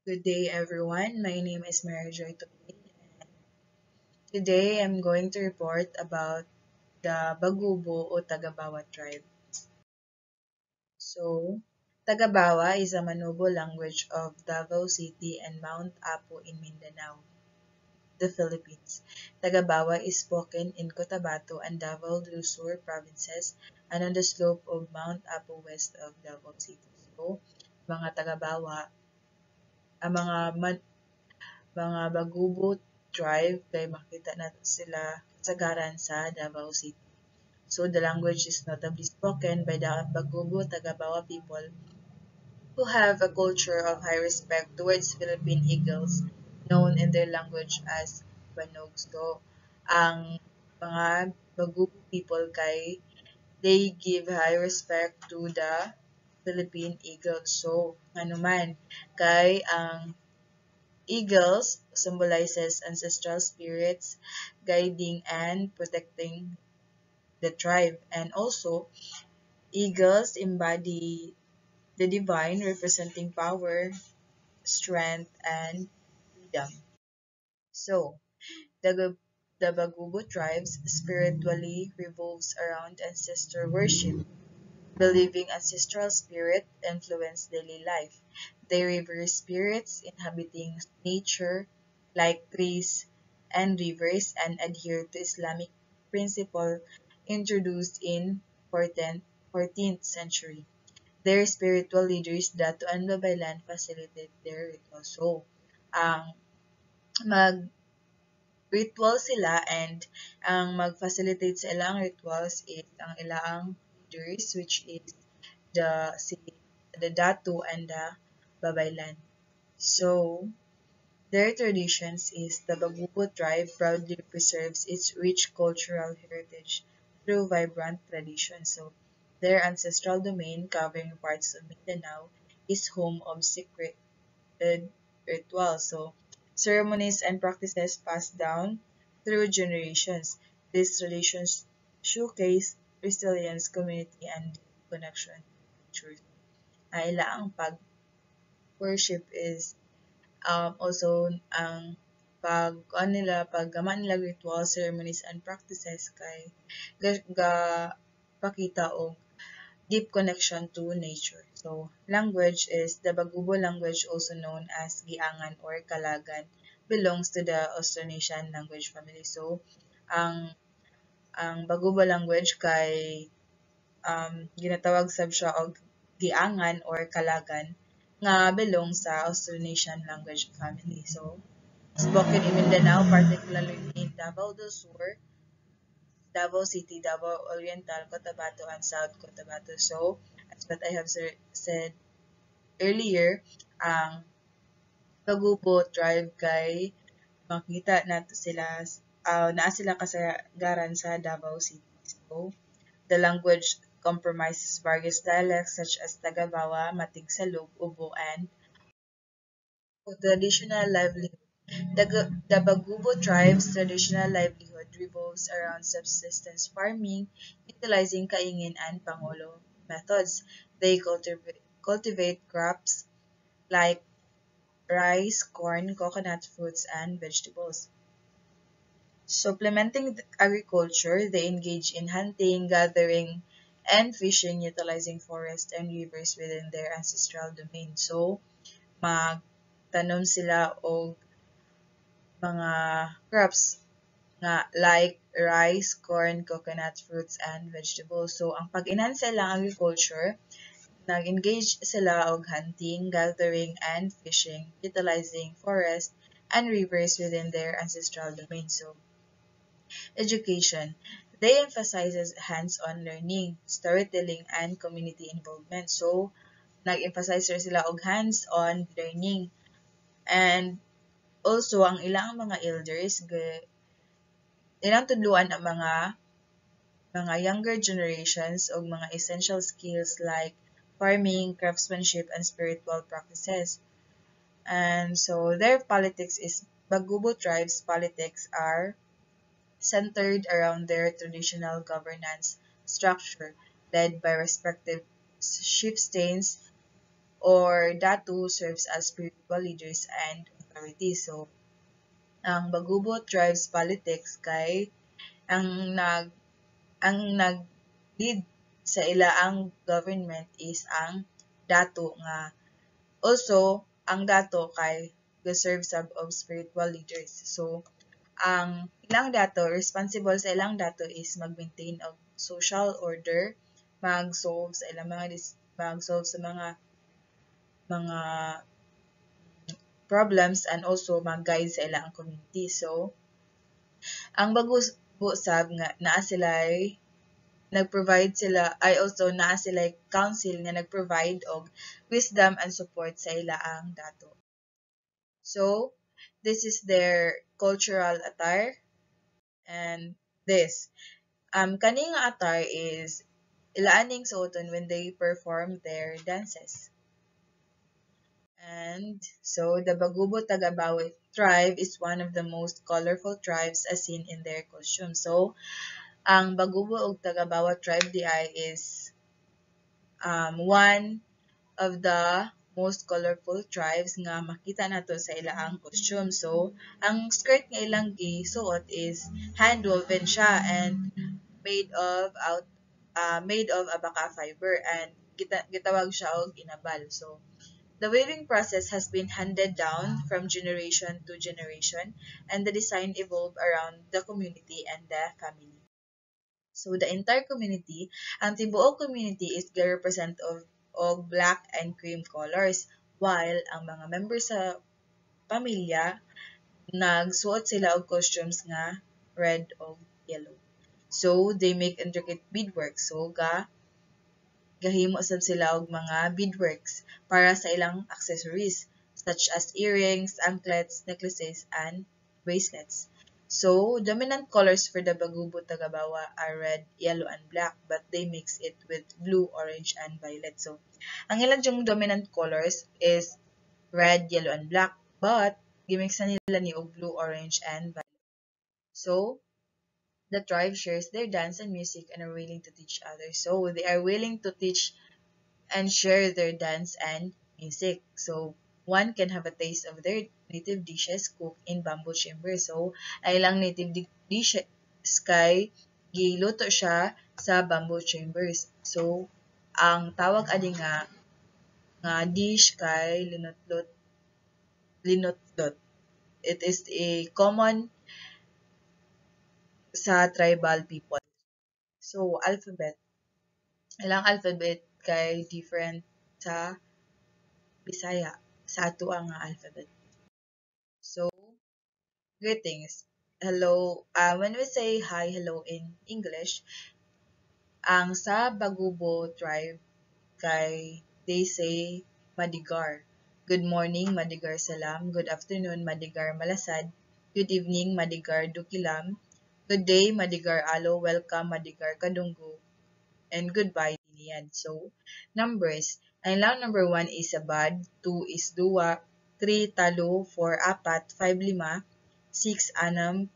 Good day, everyone. My name is Mary Joy Tupin. Today, I'm going to report about the Bagubo o Tagabawa tribe. So, Tagabawa is a Manobo language of Davao City and Mount Apo in Mindanao, the Philippines. Tagabawa is spoken in Cotabato and Davao del Sur provinces and on the slope of Mount Apo west of Davao City. So, mga Tagabawa, ang mga Bagubo tribe kay makita nato sila kasagaran sa Davao City. So the language is notably spoken by the Bagubo Tagabawa people who have a culture of high respect towards Philippine eagles known in their language as Banog. So ang mga Bagubo people kay they give high respect to the Philippine eagle. So ano man kay ang eagles symbolizes ancestral spirits guiding and protecting the tribe. And also, eagles embody the divine, representing power, strength, and freedom. So, the, the Bagubo tribes spiritually revolves around ancestor worship, believing ancestral spirit influence daily life. They revere spirits inhabiting nature like trees and rivers and adhere to Islamic principle introduced in 14th century. Their spiritual leaders Datu and Babaylan facilitate their ritual. So, ang mag-ritual sila and ang mag-facilitate sa ilang rituals is ang ilang leaders which is the si the Datu and the Babaylan. So, their traditions is the Bagubo tribe proudly preserves its rich cultural heritage through vibrant traditions. So, their ancestral domain covering parts of Mindanao is home of secret rituals. So, ceremonies and practices passed down through generations. These traditions showcase resilience, community, and connection to truth. Ila ang pag-worship is also ang pag nila ritual ceremonies and practices kay pakita og deep connection to nature. So, language is the Bagubo language, also known as Giangan or Kalagan, belongs to the Austronesian language family. So, ang Bagubo language kay ginatawag sab siya og Giangan or Kalagan nga belong sa Austronesian language family. So, spoken in Mindanao, particularly in Davao del Sur, Davao City, Davao Oriental, Cotabato, and South Cotabato. So, as what I have said earlier, ang Tagupo tribe kay makita nato sila naa sila kasagaran sa Davao City. So, the language comprises various dialects such as Tagabawa, Matigsalog, Ubo, and traditional livelihood. The Bagubo tribe's traditional livelihood revolves around subsistence farming, utilizing kaingin and pangolo methods. They cultivate crops like rice, corn, coconut fruits, and vegetables. Supplementing agriculture, they engage in hunting, gathering, and fishing, utilizing forests and rivers within their ancestral domain. So, magtanom sila og mga crops nga like rice, corn, coconut fruits, and vegetables. So, ang pag-enhance lang agriculture, nag-engage sila og hunting, gathering, and fishing, utilizing forest and rivers within their ancestral domain. So, education. They emphasizes hands-on learning, storytelling, and community involvement. So, nag-emphasize sila og hands-on learning. And also, ang ilang mga elders, ilang tudluan ang mga younger generations og mga essential skills like farming, craftsmanship, and spiritual practices. And so their politics is Bagubo tribes politics are centered around their traditional governance structure led by respective chieftains or datu serves as spiritual leaders and authorities. So, ang Bagubo tribes politics kay ang nag nag-lead sa ilaang government is ang dato nga also ang dato kay serve sub of spiritual leaders. So ang ilang dato responsible sa ilang dato is mag-maintain of social order, mag-solve sa ilang mag-solve sa mga problems and also mag-guide sa ilang community. So ang Bagubo sab nga naa sila'y nag-provide sila ay also naa sila council nga nag-provide og wisdom and support sa ilaang dato. So, this is their cultural attire and this. Kani nga attire is ilaaning suoton when they perform their dances. And so, the Bagubo Tagabawi tribe is one of the most colorful tribes as seen in their costume. So, ang Bagubo ug Tagabawa tribe DI is one of the most colorful tribes nga makita nato sa ilaang costume. So, ang skirt nga ilang gisuot is hand-woven siya and made of abaca fiber and gitawag siya og inabal. So, the weaving process has been handed down from generation to generation and the design evolved around the community and the family. So, the entire community, ang tibuok community is represent of black and cream colors, while ang mga members sa pamilya, nagsuot sila og costumes nga red o yellow. So, they make intricate beadwork. So, gahimo sab sila og mga beadworks para sa ilang accessories, such as earrings, anklets, necklaces, and bracelets. So, dominant colors for the Bagubo Tagabawa are red, yellow, and black, but they mix it with blue, orange, and violet. So, ang ilang yung dominant colors is red, yellow, and black, but gimix na nila ni og blue, orange, and violet. So, the tribe shares their dance and music and are willing to teach others. So, they are willing to teach and share their dance and music. So, one can have a taste of their native dishes cooked in bamboo chamber. So, ay lang native dishes kay giluto siya sa bamboo chambers. So, ang tawag ani nga dish kay linotlot. It is a common sa tribal people. So, alphabet. Ilang alphabet kay different sa Bisaya sa ato ang alphabet. So, greetings. Hello. When we say hi, hello in English, ang sa Bagubo tribe kay they say Madigar. Good morning, Madigar Salam. Good afternoon, Madigar Malasad. Good evening, Madigar Dukilam. Good day, Madigar Alo. Welcome, Madigar Kadunggo. And goodbye din yan. So, numbers. Ang lang number 1 is abad, 2 is duwa, 3 talo, 4 apat, 5 lima, 6 anam,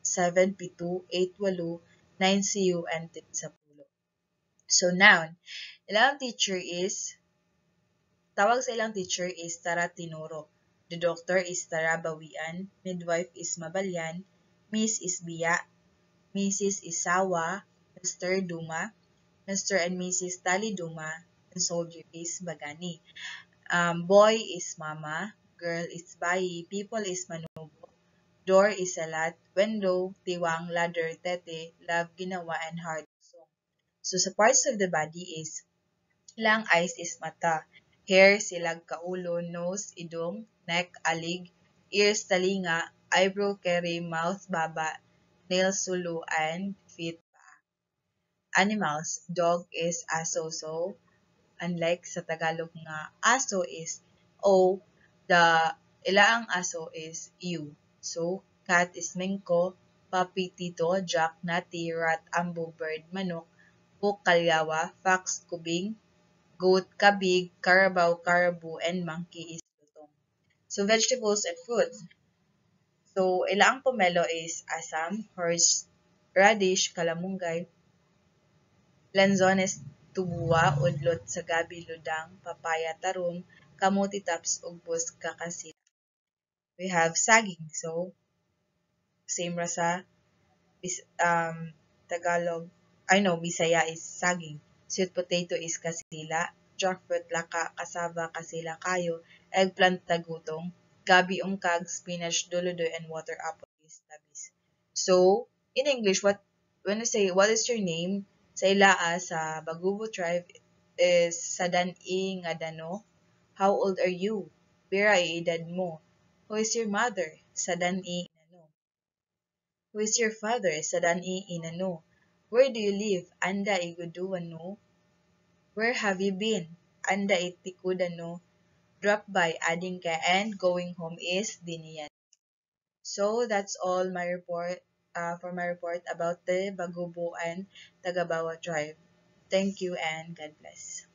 7 pito, 8 walo, 9 siyo, and 10 sapulo. So, noun. Tawag sa ilang teacher is Tara Tinuro. The doctor is Tara Bawian. Midwife is Mabalyan. Miss is Biya. Mrs. is Sawa. Mr. Duma. Mr. and Mrs. Taliduma, and soldier is Bagani. Boy is Mama, girl is Bayi, people is Manubo, door is Salat, window, Tiwang, ladder, tete, love, ginawa, and heart. So sa parts of the body is, ilang eyes is mata, hair, silag, kaulo, nose, idong, neck, alig, ears, talinga, eyebrow, keri, mouth, baba, nails, sulu, and feet. Animals, dog is aso. So, unlike sa Tagalog nga aso is O, the ilaang aso is U. So, cat is mengko, puppy, tito, jack, nati, rat, ambo, bird, manok, hook, kalyawa, fox, kubing, goat, kabig, carabao, carabou, and monkey is lutong. So, vegetables and fruits. So, ilaang pomelo is asam, horse, radish, kalamunggay, lanzones, tubuwa, udlot sa gabi ludang, papaya tarong, kamuti taps ug bus kakasil. We have saging. So, same ra sa Tagalog. I know, Bisaya is saging. Sweet potato is kasila. Jackfruit laka, kasava, kasila kayo. Eggplant tagutong. Gabi ungkag, spinach, duludoy, and water apple is tabis. So, in English, when you say, what is your name? Sa ilaa sa Bagubo tribe is Sadan-i nga dano. How old are you? Pira edad mo? Who is your mother? Sadan-i inano. Who is your father? Sadan-i inano. Where do you live? Anda iguduano. Where have you been? Anda itikudano. Drop by adding ka and going home is diniyan. So that's all my report for my report about the Bagubo and Tagabawa tribe. Thank you and God bless.